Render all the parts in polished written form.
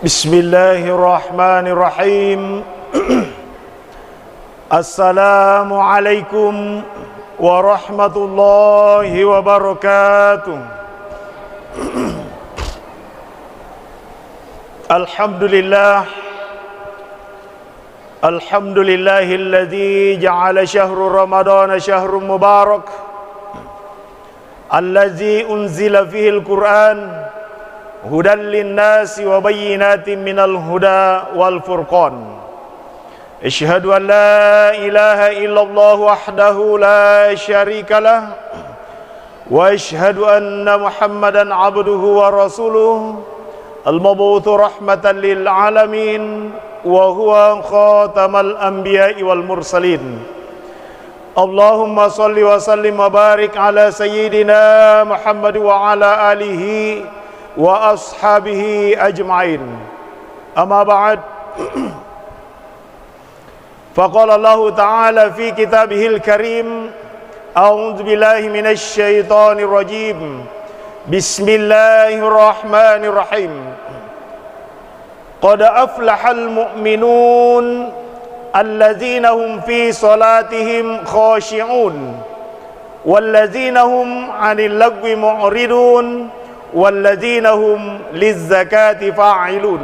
Bismillahirrahmanirrahim. Assalamualaikum warahmatullahi wabarakatuh. Alhamdulillahilladzi ja'ala syahrul ramadana syahrun mubarak allazi unzila fihil Qur'an hudan linnasi wa bayyinatin minal huda wal furqan. Asyhadu an la ilaha illallah wahdahu la syarikalah wa asyhadu anna Muhammadan abduhu wa rasuluh al-mab'utsu rahmatan lil alamin wa huwa khatamal anbiya'i wal mursalin. Allahumma salli wa sallim wa barik ala sayyidina Muhammad wa ala alihi wa ashabihi ajma'in. Amma ba'd. Faqala Allah Ta'ala fi kitabihil karim, a'udzu billahi minasy syaithanir rajim. Bismillahirrahmanirrahim. Qad aflahal mu'minun alladzina hum fi salatihim khashi'un walladzina hum 'anil lagwi mu'ridun walladzina hum lizzakati fa'ilun.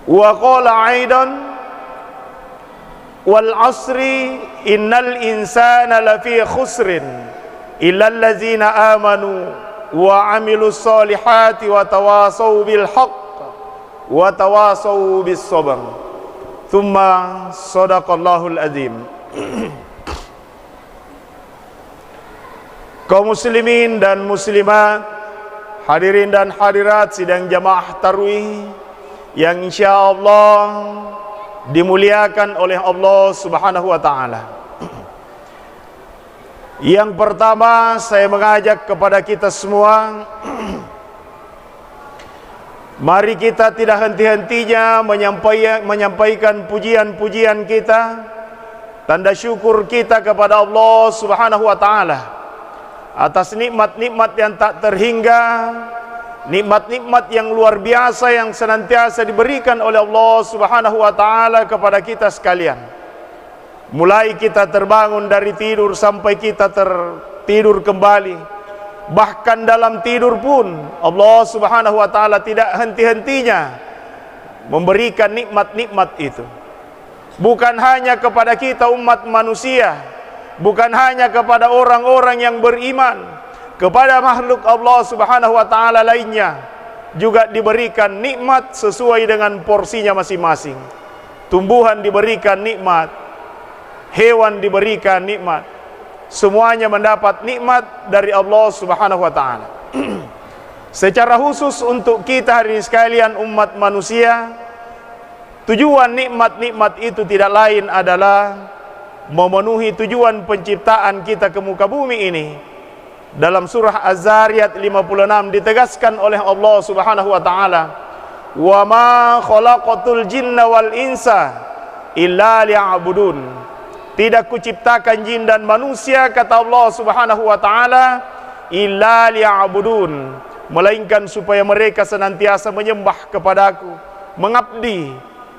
Wa qala aidan wal 'asri innal insana lafi khusrin illa alladzina amanu wa 'amilus solihati wa tawasaw bil haqq wa tawasaw bis sabr. Thumma sadaqallahul azim. Kaum muslimin dan muslimat, hadirin dan hadirat sidang jamaah tarawih yang insyaallah dimuliakan oleh Allah Subhanahu wa taala. Yang pertama, saya mengajak kepada kita semua, mari kita tidak henti-hentinya menyampaikan pujian-pujian kita, tanda syukur kita kepada Allah Subhanahu wa taala atas nikmat-nikmat yang tak terhingga, nikmat-nikmat yang luar biasa yang senantiasa diberikan oleh Allah Subhanahu wa taala kepada kita sekalian. Mulai kita terbangun dari tidur sampai kita tertidur kembali, bahkan dalam tidur pun Allah Subhanahu wa taala tidak henti-hentinya memberikan nikmat-nikmat itu. Bukan hanya kepada kita umat manusia, bukan hanya kepada orang-orang yang beriman, kepada makhluk Allah Subhanahu wa taala lainnya juga diberikan nikmat sesuai dengan porsinya masing-masing. Tumbuhan diberikan nikmat, hewan diberikan nikmat, semuanya mendapat nikmat dari Allah Subhanahu wa taala. Secara khusus untuk kita hari ini sekalian umat manusia, tujuan nikmat-nikmat itu tidak lain adalah memenuhi tujuan penciptaan kita ke muka bumi ini. Dalam surah Az-Zariyat 56 ditegaskan oleh Allah Subhanahu wa taala, "Wa ma khalaqatul jinna wal insa illa liya'budun." Tidak kuciptakan jin dan manusia, kata Allah Subhanahu wa taala, illa liya'budun, melainkan supaya mereka senantiasa menyembah kepadaku, mengabdi,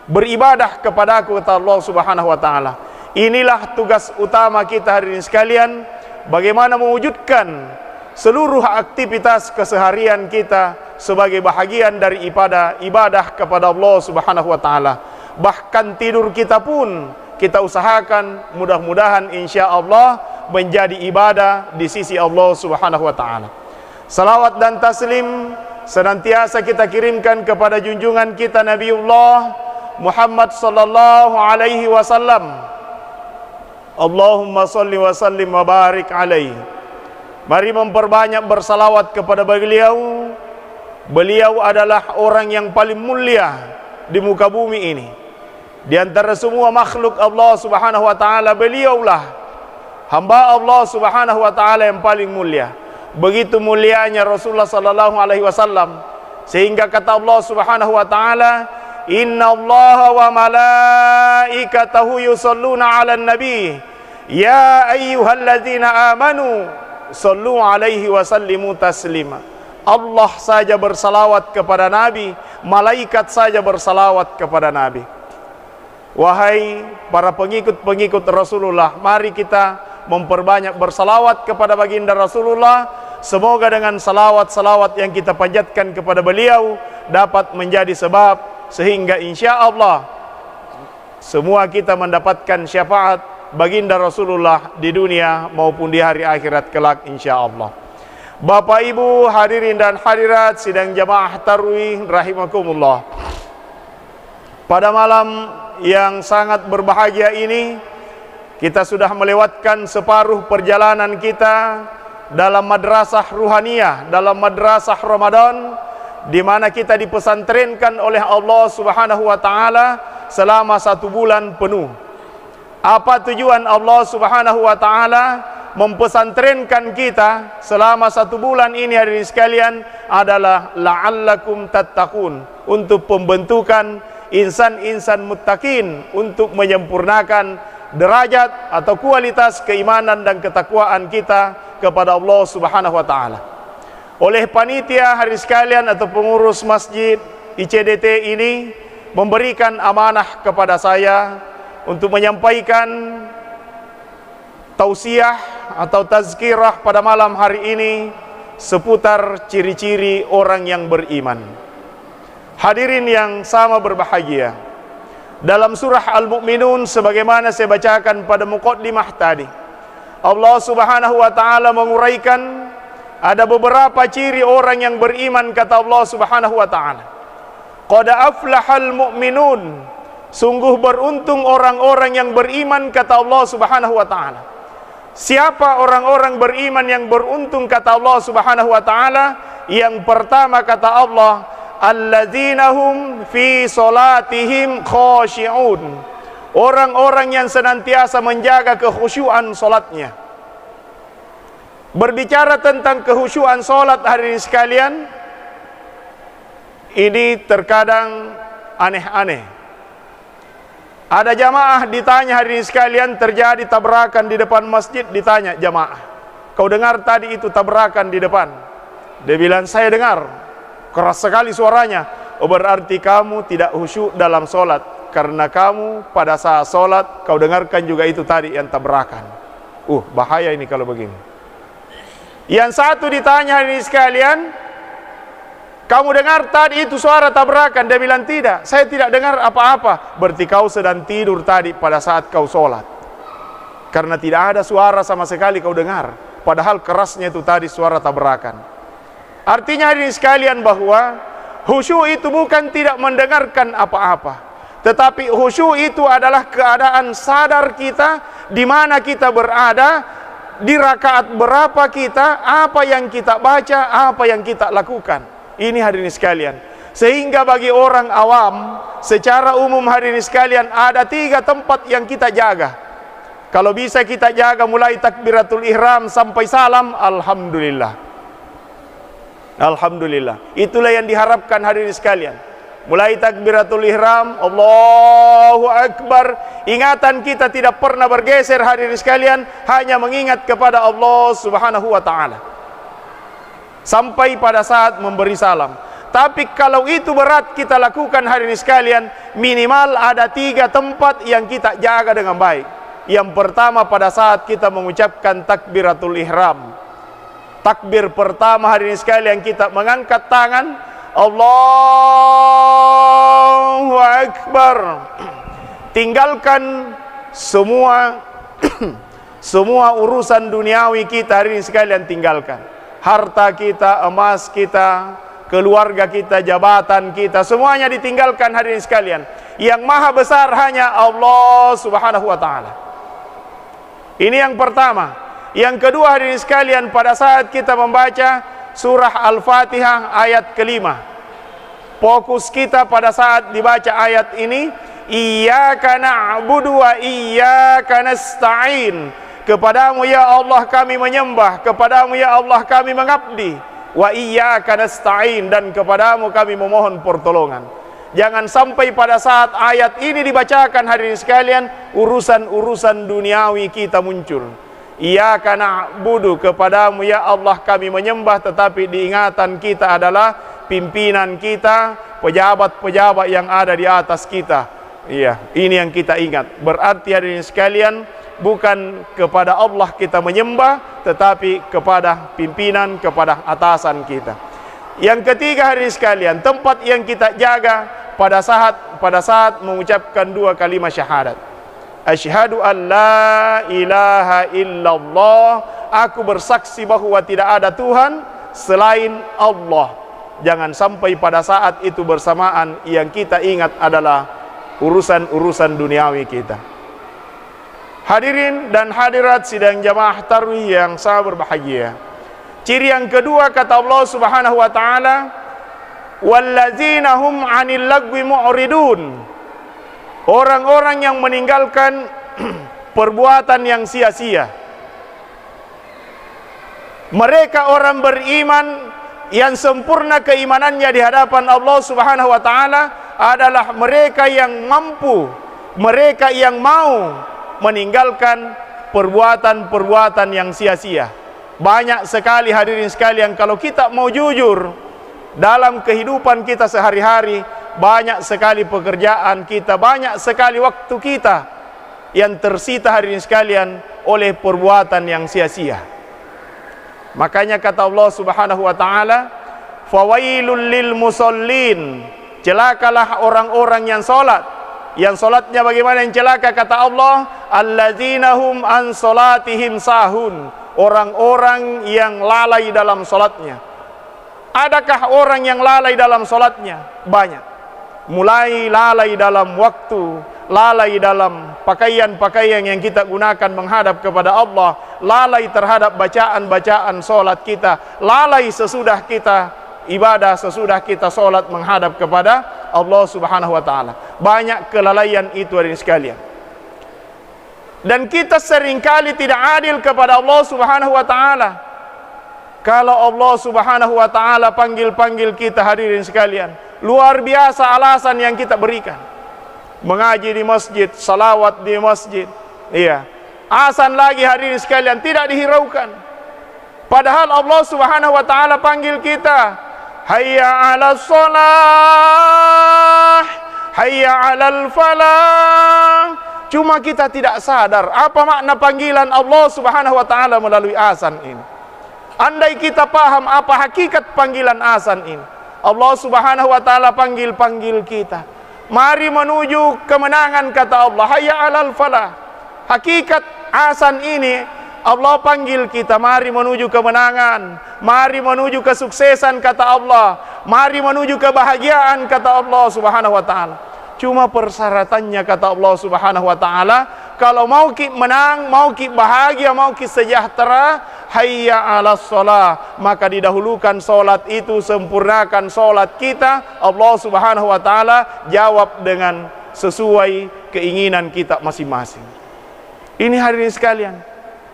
beribadah kepadaku, kata Allah Subhanahu wa taala. Inilah tugas utama kita hari ini sekalian, bagaimana mewujudkan seluruh aktivitas keseharian kita sebagai bahagian dari ibadah kepada Allah Subhanahu wa taala. Bahkan tidur kita pun kita usahakan mudah-mudahan insyaallah menjadi ibadah di sisi Allah Subhanahu wa taala. Salawat dan taslim senantiasa kita kirimkan kepada junjungan kita Nabiullah Muhammad sallallahu alaihi wasallam. Allahumma salli wa sallim wa barik alaihi. Mari memperbanyak bersalawat kepada beliau. Beliau adalah orang yang paling mulia di muka bumi ini. Di antara semua makhluk Allah Subhanahu wa taala, beliaulah hamba Allah Subhanahu wa taala yang paling mulia. Begitu mulianya Rasulullah sallallahu alaihi wasallam sehingga kata Allah Subhanahu wa taala, "Innallaha wa malaikatahu yusholluna 'alan nabi, ya ayyuhalladzina amanu shallu 'alaihi wa sallimu taslima." Allah saja bersalawat kepada Nabi, malaikat saja bersalawat kepada Nabi. Wahai para pengikut-pengikut Rasulullah, mari kita memperbanyak bersalawat kepada baginda Rasulullah. Semoga dengan salawat-salawat yang kita panjatkan kepada beliau dapat menjadi sebab sehingga insya Allah semua kita mendapatkan syafaat baginda Rasulullah di dunia maupun di hari akhirat kelak insya Allah. Bapak Ibu hadirin dan hadirat sidang jamaah tarawih rahimakumullah. Pada malam yang sangat berbahagia ini kita sudah melewatkan separuh perjalanan kita dalam madrasah ruhaniyah, dalam madrasah Ramadan, di mana kita dipesantrenkan oleh Allah Subhanahu wa taala selama 1 bulan penuh. Apa tujuan Allah Subhanahu wa taala mempesantrenkan kita selama 1 bulan ini hadirin sekalian adalah la'allakum tattaqun, untuk pembentukan insan-insan muttaqin, untuk menyempurnakan derajat atau kualitas keimanan dan ketakwaan kita kepada Allah Subhanahu wa taala. Oleh panitia hadirin sekalian atau pengurus masjid ICDT ini memberikan amanah kepada saya untuk menyampaikan tausiah atau tazkirah pada malam hari ini seputar ciri-ciri orang yang beriman. Hadirin yang sama berbahagia, dalam surah Al-Mu'minun sebagaimana saya bacakan pada muqaddimah tadi, Allah Subhanahu wa taala menguraikan ada beberapa ciri orang yang beriman. Kata Allah Subhanahu wa taala, qad aflahal mu'minun, sungguh beruntung orang-orang yang beriman. Kata Allah Subhanahu wa taala. Siapa orang-orang beriman yang beruntung? Kata Allah Subhanahu wa taala, yang pertama kata Allah, alladzina hum fi salatihim khashi'un, orang-orang yang senantiasa menjaga kekhusyuan salatnya. Berbicara tentang kekhusyuan salat hadirin sekalian, ini terkadang aneh-aneh. Ada jamaah ditanya hadirin sekalian, terjadi tabrakan di depan masjid, ditanya jamaah, kau dengar tadi itu tabrakan di depan? Dia bilang, saya dengar, keras sekali suaranya. Oh, berarti kamu tidak khusyuk dalam solat, karena kamu pada saat solat kau dengarkan juga itu tadi yang tabrakan. Bahaya ini kalau begini. Yang satu ditanya ini sekalian, kamu dengar tadi itu suara tabrakan? Dia bilang tidak, saya tidak dengar apa-apa. Berarti kau sedang tidur tadi pada saat kau solat, karena tidak ada suara sama sekali kau dengar, padahal kerasnya itu tadi suara tabrakan. Artinya hadirin sekalian bahwa khusyuk itu bukan tidak mendengarkan apa-apa, tetapi khusyuk itu adalah keadaan sadar kita di mana kita berada, di rakaat berapa kita, apa yang kita baca, apa yang kita lakukan. Ini hadirin sekalian. Sehingga bagi orang awam secara umum hadirin sekalian ada 3 tempat yang kita jaga. Kalau bisa kita jaga mulai takbiratul ihram sampai salam, alhamdulillah. Alhamdulillah. Itulah yang diharapkan hadirin sekalian. Mulai takbiratul ihram, Allahu Akbar, ingatan kita tidak pernah bergeser hadirin sekalian, hanya mengingat kepada Allah Subhanahu wa taala sampai pada saat memberi salam. Tapi kalau itu berat kita lakukan hadirin sekalian, minimal ada 3 tempat yang kita jaga dengan baik. Yang pertama pada saat kita mengucapkan takbiratul ihram, takbir pertama hadirin sekalian, kita mengangkat tangan, Allahu Akbar. Tinggalkan semua semua urusan duniawi kita hadirin sekalian, tinggalkan. Harta kita, emas kita, keluarga kita, jabatan kita, semuanya ditinggalkan hadirin sekalian. Yang maha besar hanya Allah Subhanahu wa taala. Ini yang pertama. Yang kedua hadirin sekalian, pada saat kita membaca surah Al-Fatihah ayat kelima, fokus kita pada saat dibaca ayat ini, iyyaka na'budu wa iyyaka nasta'in. Kepadamu ya Allah kami menyembah, kepadamu ya Allah kami mengabdi, wa iyyaka nasta'in, dan kepadamu kami memohon pertolongan. Jangan sampai pada saat ayat ini dibacakan hadirin sekalian, urusan-urusan duniawi kita muncul. Iyyaka na'budu, kepadamu ya Allah kami menyembah, tetapi diingatan kita adalah pimpinan kita, pejabat-pejabat yang ada di atas kita. Iya, ini yang kita ingat. Berarti hadirin sekalian, bukan kepada Allah kita menyembah, tetapi kepada pimpinan, kepada atasan kita. Yang ketiga hadirin sekalian, tempat yang kita jaga pada saat mengucapkan dua kalimat syahadat. Asyhadu an la ilaha illallah, aku bersaksi bahwa tidak ada Tuhan selain Allah. Jangan sampai pada saat itu bersamaan yang kita ingat adalah urusan-urusan duniawi kita. Hadirin dan hadirat sidang jamaah tarawih yang sangat berbahagia. Ciri yang kedua kata Allah Subhanahu wa taala, wallazina hum 'anil lagwi mu'ridun. Orang-orang yang meninggalkan perbuatan yang sia-sia. Mereka orang beriman yang sempurna keimanannya di hadapan Allah Subhanahu wa taala adalah mereka yang mampu, mereka yang mau meninggalkan perbuatan-perbuatan yang sia-sia. Banyak sekali hadirin sekalian, kalau kita mau jujur dalam kehidupan kita sehari-hari, banyak sekali pekerjaan kita, banyak sekali waktu kita yang tersita hadirin sekalian oleh perbuatan yang sia-sia. Makanya kata Allah Subhanahu wa taala, fawailul lil musallin, celakalah orang-orang yang salat. Yang salatnya bagaimana yang celaka? Kata Allah, allazina hum an salatihim sahun, orang-orang yang lalai dalam salatnya. Adakah orang yang lalai dalam salatnya? Banyak. Mulai lalai dalam waktu, lalai dalam pakaian-pakaian yang kita gunakan menghadap kepada Allah, lalai terhadap bacaan-bacaan salat kita, lalai sesudah kita ibadah, sesudah kita salat menghadap kepada Allah Subhanahu wa taala. Banyak kelalaian itu hadirin sekalian. Dan kita seringkali tidak adil kepada Allah Subhanahu wa taala. Kalau Allah Subhanahu wa taala panggil-panggil kita hadirin sekalian, luar biasa alasan yang kita berikan. Mengaji di masjid, salawat di masjid. Iya. Azan lagi hadirin sekalian tidak dihiraukan. Padahal Allah Subhanahu wa taala panggil kita, hayya 'alas shalah, hayya 'alal falah. Cuma kita tidak sadar apa makna panggilan Allah Subhanahu wa taala melalui azan ini. Andai kita paham apa hakikat panggilan azan ini, Allah Subhanahu wa taala panggil kita, mari menuju kemenangan, kata Allah, hayya 'alal falah. Hakikat azan ini, Allah panggil kita, mari menuju kemenangan, mari menuju kesuksesan, kata Allah, mari menuju kebahagiaan, kata Allah Subhanahu wa taala. Cuma persyaratannya, kata Allah Subhanahu wa taala, kalau mau ki menang, mau ki bahagia, mau ki sejahtera, hayya 'alas shalah, maka didahulukan salat itu, sempurnakan salat kita. Allah Subhanahu wa taala jawab dengan sesuai keinginan kita masing-masing. Ini hadirin sekalian.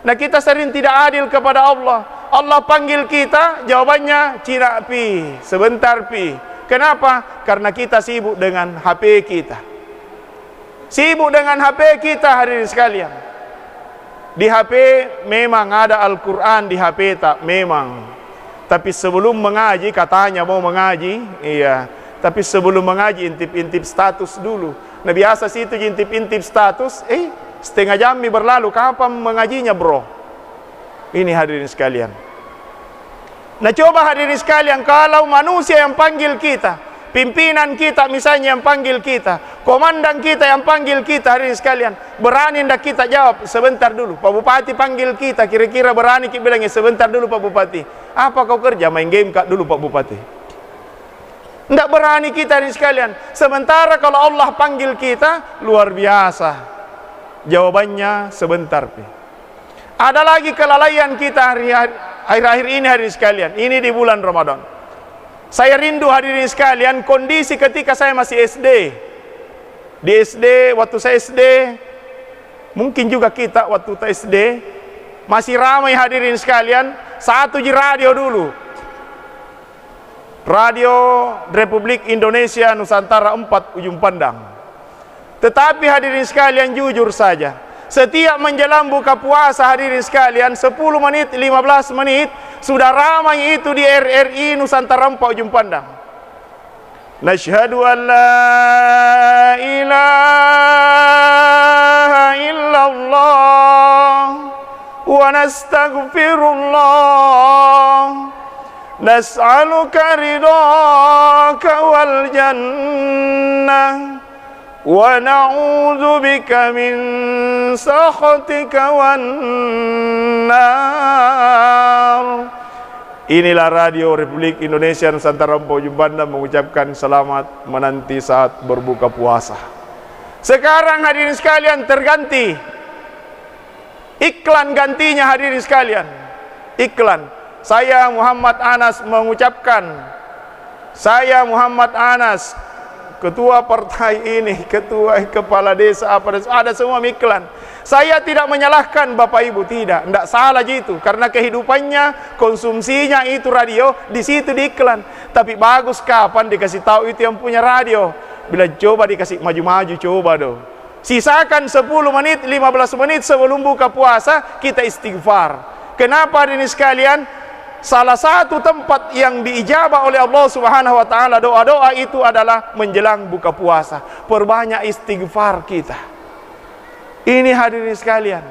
Nah, kita sering tidak adil kepada Allah. Allah panggil kita, jawabannya cina pi, sebentar pi. Kenapa? Karena kita sibuk dengan HP kita. Sibuk dengan HP kita hadirin sekalian. Di HP memang ada Al-Quran, di HP tak memang. Tapi sebelum mengaji, katanya mau mengaji, iya. Tapi sebelum mengaji intip-intip status dulu. Nah, biasa situ intip-intip status, setengah jam berlalu, kapan mengajinya bro? Ini hadirin sekalian. Nah, coba hadirin sekalian, kalau manusia yang panggil kita, pimpinan kita misalnya yang panggil kita, komandan kita yang panggil kita, hadirin sekalian, berani ndak kita jawab? Sebentar dulu, Pak Bupati panggil kita, kira-kira berani kita bilangnya sebentar dulu Pak Bupati. Apa kau kerja? Main game kak dulu Pak Bupati. Ndak berani kita hadirin sekalian. Sementara kalau Allah panggil kita, luar biasa. Jawabannya sebentar. Ada lagi kelalaian kita akhir-akhir ini hadirin sekalian. Ini di bulan Ramadan. Saya rindu hadirin sekalian kondisi ketika saya masih SD. Di SD, waktu saya SD, mungkin juga kita waktu SD, masih ramai hadirin sekalian, satu ji radio dulu. Radio Republik Indonesia Nusantara 4 ujung pandang. Tetapi hadirin sekalian jujur saja, Setiap menjelang buka puasa hadirin sekalian, 10 menit, 15 menit sudah ramai itu di RRI Nusantara ujung pandang. Nashhadu an la ilaha illallah wa nastaghfirullah nas'aluka ridhaka wal jannah wa na'udzu bika min sakhatika wan nar. Inilah Radio Republik Indonesia Nusantara ujung pandang mengucapkan selamat menanti saat berbuka puasa. Sekarang hadirin sekalian terganti iklan, gantinya hadirin sekalian iklan. Saya Muhammad Anas mengucapkan, saya Muhammad Anas, ketua partai ini, ketua kepala desa apa, ada semua iklan. Saya tidak menyalahkan Bapak Ibu, tidak salah gitu, karena kehidupannya, konsumsinya itu radio, di situ di iklan. Tapi bagus kapan dikasih tahu itu yang punya radio. Bila coba dikasih maju-maju, coba dong. Sisakan 10 menit, 15 menit sebelum buka puasa kita istighfar. Kenapa ini sekalian? Salah satu tempat yang diijabah oleh Allah Subhanahu wa taala doa-doa itu adalah menjelang buka puasa. Perbanyak istighfar kita. Ini hadirin sekalian,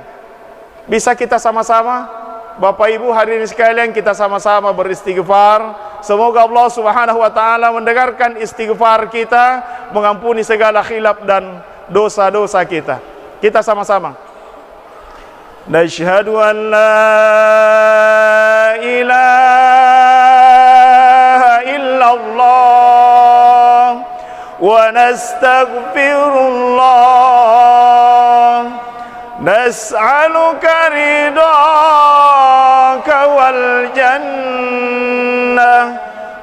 bisa kita sama-sama, Bapak Ibu hadirin sekalian, kita sama-sama beristighfar. Semoga Allah Subhanahu wa taala mendengarkan istighfar kita, mengampuni segala khilaf dan dosa-dosa kita. Kita sama-sama. Nashhadu an la ilaha illallah wa nastaghfirullah nas'aluka ridhaka wal jannah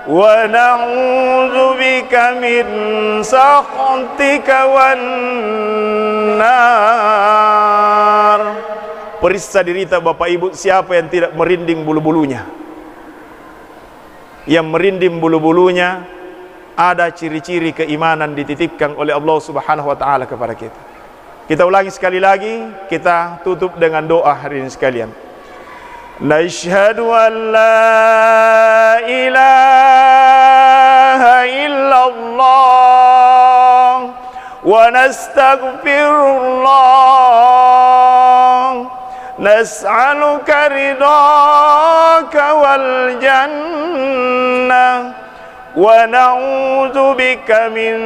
wa na'udzu bika min sakhatika wan nar. Periksa diri kita Bapak Ibu, siapa yang tidak merinding bulu-bulunya? Yang merinding bulu-bulunya ada ciri-ciri keimanan dititipkan oleh Allah Subhanahu wa taala kepada kita. Kita ulangi sekali lagi, kita tutup dengan doa hari ini sekalian. Nashhadu an la ilaha illallah wa nastaghfirullah nas'aluka ridhaka wal jannah wa na'udzu bika min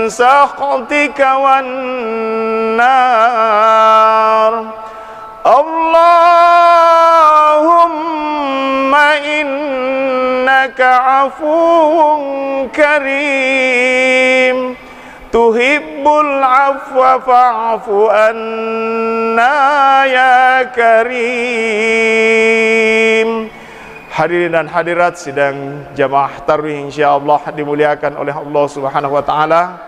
sakhatika wan nar. Allahumma innaka afuwun karim tuhibbul afwa fa'fu anna ya karim. Hadirin dan hadirat sidang jamaah tarawih insyaallah dimuliakan oleh Allah Subhanahu wa taala.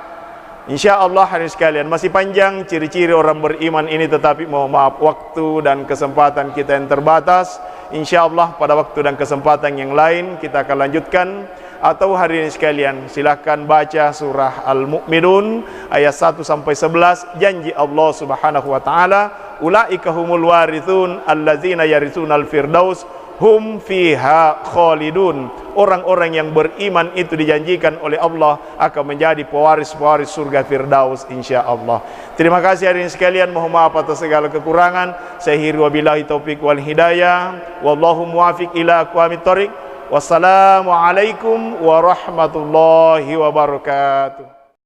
Insyaallah hadirin sekalian, masih panjang ciri-ciri orang beriman ini, tetapi mohon maaf waktu dan kesempatan kita yang terbatas. Insyaallah pada waktu dan kesempatan yang lain kita akan lanjutkan. Atau hari ini sekalian silakan baca surah Al-Mu'minun ayat 1 sampai 11. Janji Allah Subhanahu wa taala, ulaika humul warithun allazina yarithunal firdaus hum fiha khalidun. Orang-orang yang beriman itu dijanjikan oleh Allah akan menjadi pewaris-pewaris surga Firdaus insyaallah. Terima kasih hadirin sekalian, mohon maaf atas segala kekurangan. Saya hiru wabillahi taufik wal hidayah. Wallahu muwaffiq ila aqwamit thoriq. Wassalamualaikum warahmatullahi wabarakatuh.